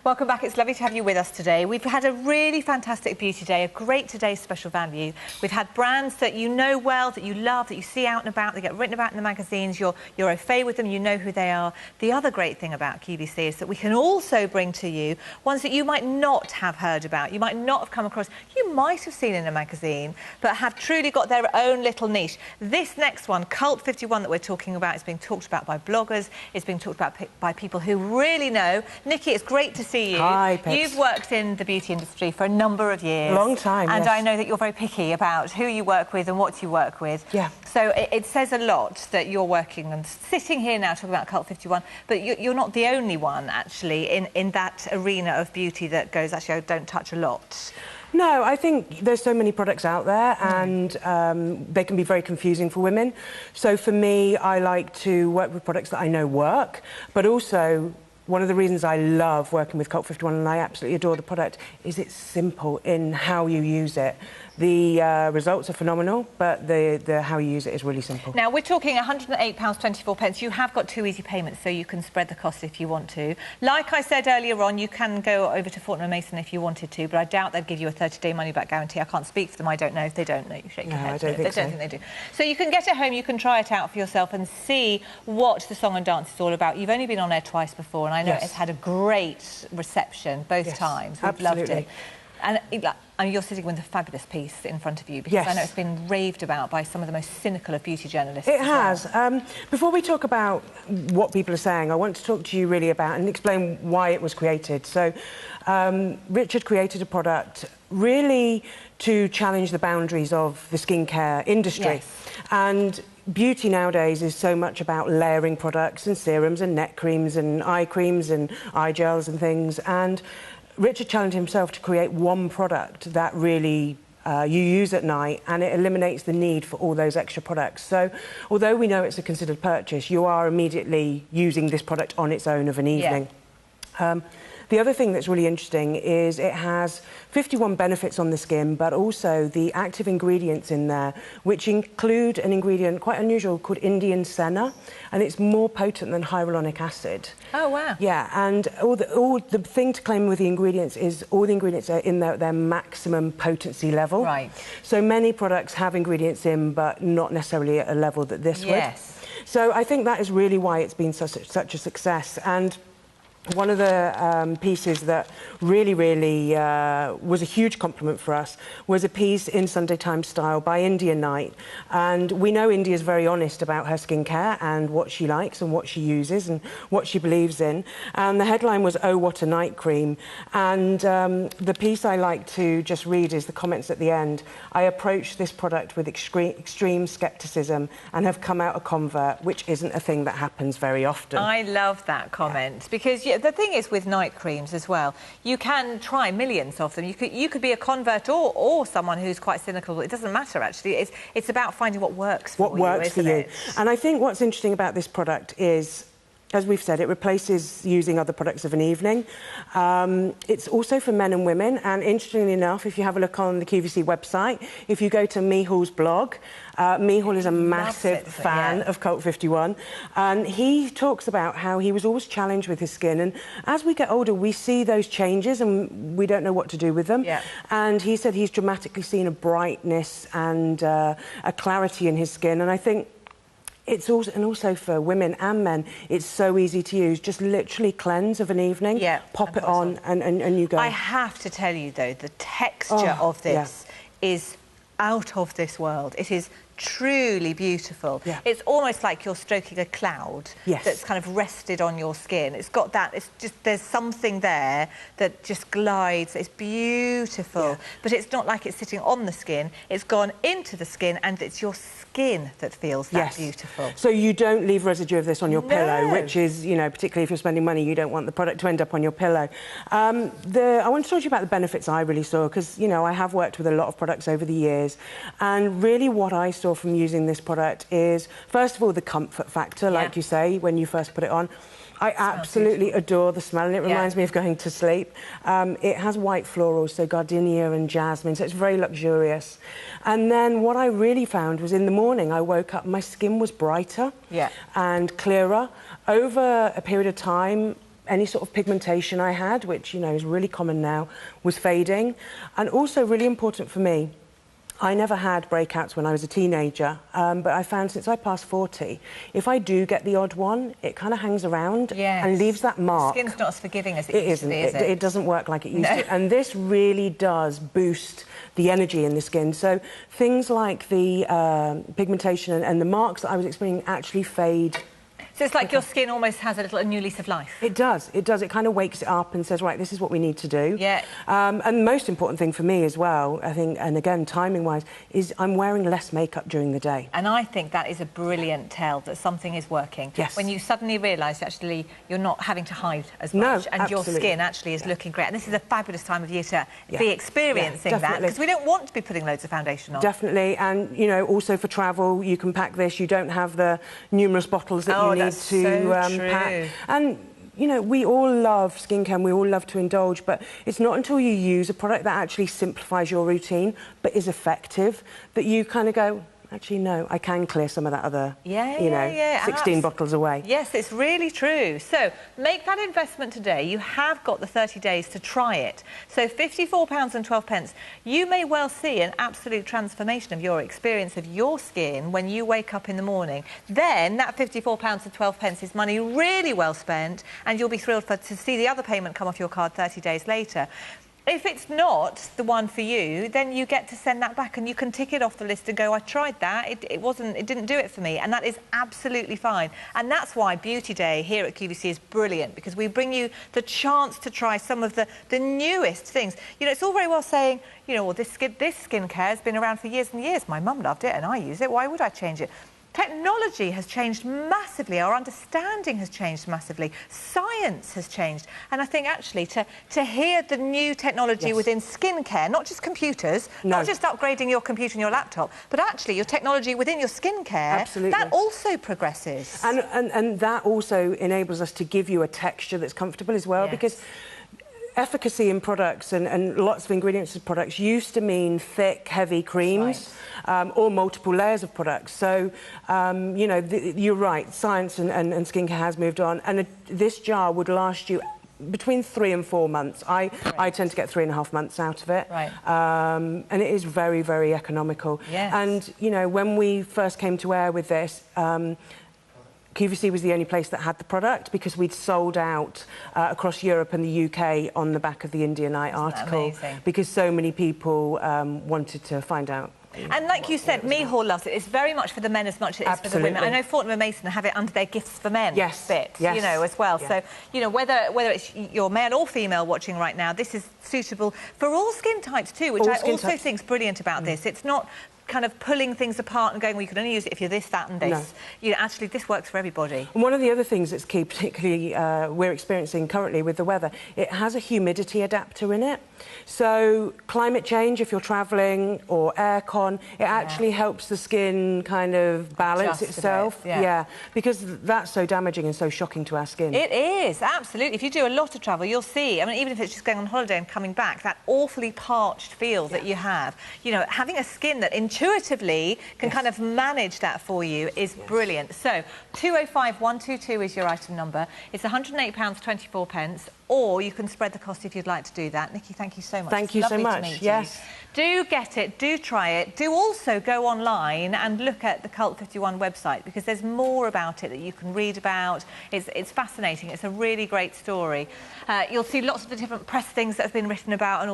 Welcome back. It's lovely to have you with us today. We've had a really fantastic beauty day, a great today's special value. We've had brands that you know well, that you love, that you see out and about, they get written about in the magazines, you're au fait with them, you know who they are. The other great thing about QVC is that we can also bring to you ones that you might not have heard about, you might not have come across, you might have seen in a magazine, but have truly got their own little niche. This next one, Cult 51, that we're talking about, is being talked about by bloggers, it's being talked about by people who really know. Nikki, it's great to see you. Hi, Pets. You've worked in the beauty industry for a number of years. Long time, and yes. I know that you're very picky about who you work with and what you work with. Yeah. So it says a lot that you're working and sitting here now talking about Cult 51, but you're not the only one, actually, in that arena of beauty that goes, actually, I don't touch a lot. No, I think there's so many products out there and they can be very confusing for women. So for me, I like to work with products that I know work, but also one of the reasons I love working with Cult 51 and I absolutely adore the product is it's simple in how you use it. The results are phenomenal, but the how you use it is really simple. Now, we're talking £108.24. You have got 2 easy payments, so you can spread the cost if you want to. Like I said earlier on, you can go over to Fortnum & Mason if you wanted to, but I doubt they'd give you a 30-day money-back guarantee. I can't speak for them. I don't know if they don't know. You shake your head. I don't think so. I don't think they do. So you can get it home, you can try it out for yourself and see what the song and dance is all about. You've only been on air twice before, and I know Yes. it's had a great reception both Yes, times. We've absolutely. loved it. And you're sitting with a fabulous piece in front of you, because Yes. I know it's been raved about by some of the most cynical of beauty journalists. It as well. has. Before we talk about what people are saying, I want to talk to you really about and explain why it was created. So, Richard created a product really to challenge the boundaries of the skincare industry. Yes. And beauty nowadays is so much about layering products and serums and neck creams and eye creams and eye gels and things. And Richard challenged himself to create one product that really you use at night, and it eliminates the need for all those extra products. So although we know it's a considered purchase, you are immediately using this product on its own of an evening. Yeah. The other thing that's really interesting is it has 51 benefits on the skin, but also the active ingredients in there, which include an ingredient quite unusual called Indian senna, and it's more potent than hyaluronic acid. Oh, wow. Yeah, and all the thing to claim with the ingredients is all the ingredients are in their maximum potency level. Right. So many products have ingredients in, but not necessarily at a level that this would. So I think that is really why it's been such a success. And one of the pieces that really was a huge compliment for us was a piece in Sunday Times Style by India Knight. And we know India's very honest about her skincare and what she likes and what she uses and what she believes in. And the headline was, "Oh, what a night cream." And the piece I like to just read is the comments at the end. "I approached this product with extreme scepticism and have come out a convert, which isn't a thing that happens very often." I love that comment, because the thing is with night creams as well, you can try millions of them. You could be a convert or someone who's quite cynical. It doesn't matter, actually. It's about finding what works for you, isn't it? And I think what's interesting about this product is, as we've said, it replaces using other products of an evening. It's also for men and women, and interestingly enough, if you have a look on the QVC website, if you go to Mehul's blog, Mehul is a massive fan of Cult 51, and he talks about how he was always challenged with his skin, and as we get older, we see those changes and we don't know what to do with them. Yeah. And he said he's dramatically seen a brightness and a clarity in his skin, and I think it's also for women and men, it's so easy to use. Just literally cleanse of an evening, pop it on, and you go. I have to tell you, though, the texture of this is out of this world. It is truly beautiful. Yeah. It's almost like you're stroking a cloud that's kind of rested on your skin. It's got that, it's just, there's something there that just glides. It's beautiful, but it's not like it's sitting on the skin. It's gone into the skin, and it's your skin that feels that beautiful. So you don't leave residue of this on your pillow, which is, you know, particularly if you're spending money, you don't want the product to end up on your pillow. I want to talk to you about the benefits I really saw, because, you know, I have worked with a lot of products over the years, and really what I saw from using this product is, first of all, the comfort factor, like you say, when you first put it on. I absolutely adore the smell, and it reminds me of going to sleep. It has white florals, so gardenia and jasmine, so it's very luxurious. And then what I really found was in the morning, I woke up, my skin was brighter and clearer. Over a period of time, any sort of pigmentation I had, which, you know, is really common now, was fading. And also really important for me, I never had breakouts when I was a teenager, but I found since I passed 40, if I do get the odd one, it kind of hangs around and leaves that mark. Skin's not as forgiving as it used to be, is it? It doesn't work like it used to. And this really does boost the energy in the skin. So things like the pigmentation and the marks that I was experiencing actually fade. So it's like your skin almost has a new lease of life. It does. It does. It kind of wakes it up and says, right, this is what we need to do. Yeah. And the most important thing for me as well, I think, and again, timing-wise, is I'm wearing less makeup during the day. And I think that is a brilliant tell that something is working. Yes. When you suddenly realise, actually, you're not having to hide as much. And absolutely. your skin actually is looking great. And this is a fabulous time of year to be experiencing that, because we don't want to be putting loads of foundation on. Definitely. And, you know, also for travel, you can pack this. You don't have the numerous bottles that you need to pack. And, you know, we all love skincare and we all love to indulge, but it's not until you use a product that actually simplifies your routine but is effective that you kind of go, actually, no, I can clear some of that other, 16 bottles away. Yes, it's really true. So make that investment today. You have got the 30 days to try it. So £54.12. You may well see an absolute transformation of your experience of your skin when you wake up in the morning. Then that £54.12 is money really well spent, and you'll be thrilled to see the other payment come off your card 30 days later. If it's not the one for you, then you get to send that back and you can tick it off the list and go, I tried that, it didn't do it for me. And that is absolutely fine. And that's why Beauty Day here at QVC is brilliant, because we bring you the chance to try some of the newest things. You know, it's all very well saying, you know, well, this skincare has been around for years and years. My mum loved it and I use it. Why would I change it? Technology has changed massively, our understanding has changed massively, science has changed. And I think actually to hear the new technology within skincare, not just computers, not just upgrading your computer and your laptop, but actually your technology within your skincare, that also progresses. And that also enables us to give you a texture that's comfortable as well, because efficacy in products and lots of ingredients in products used to mean thick, heavy creams, or multiple layers of products. So, you know, you're right, science and skincare has moved on, and this jar would last you between 3 and 4 months. I tend to get 3.5 months out of it. And it is very, very economical. And, you know, when we first came to air with this, QVC was the only place that had the product, because we'd sold out across Europe and the UK on the back of the India Night article, because so many people wanted to find out. And like you said, Mihal loves it. It's very much for the men as much as it is for the women. I know Fortnum & Mason have it under their gifts for men bit, you know, as well. So, you know, whether it's you're male or female watching right now, this is suitable for all skin types too, which I also think is brilliant about this. It's not kind of pulling things apart and going, well, you can only use it if you're this, that and this. You know, actually, this works for everybody. And one of the other things that's key, particularly we're experiencing currently with the weather, it has a humidity adapter in it. So climate change, if you're travelling, or aircon, it actually helps the skin kind of balance itself. Because that's so damaging and so shocking to our skin. It is, absolutely. If you do a lot of travel, you'll see, I mean, even if it's just going on holiday and coming back, that awfully parched feel that you have, you know, having a skin that intuitively can kind of manage that for you is brilliant. So 205122 is your item number. It's £108.24, or you can spread the cost if you'd like to do that. Nikki, thank you so much. Thank you so much. Yes. Do get it, do try it. Do also go online and look at the Cult 51 website, because there's more about it that you can read about. It's fascinating. It's a really great story. You'll see lots of the different press things that have been written about, and also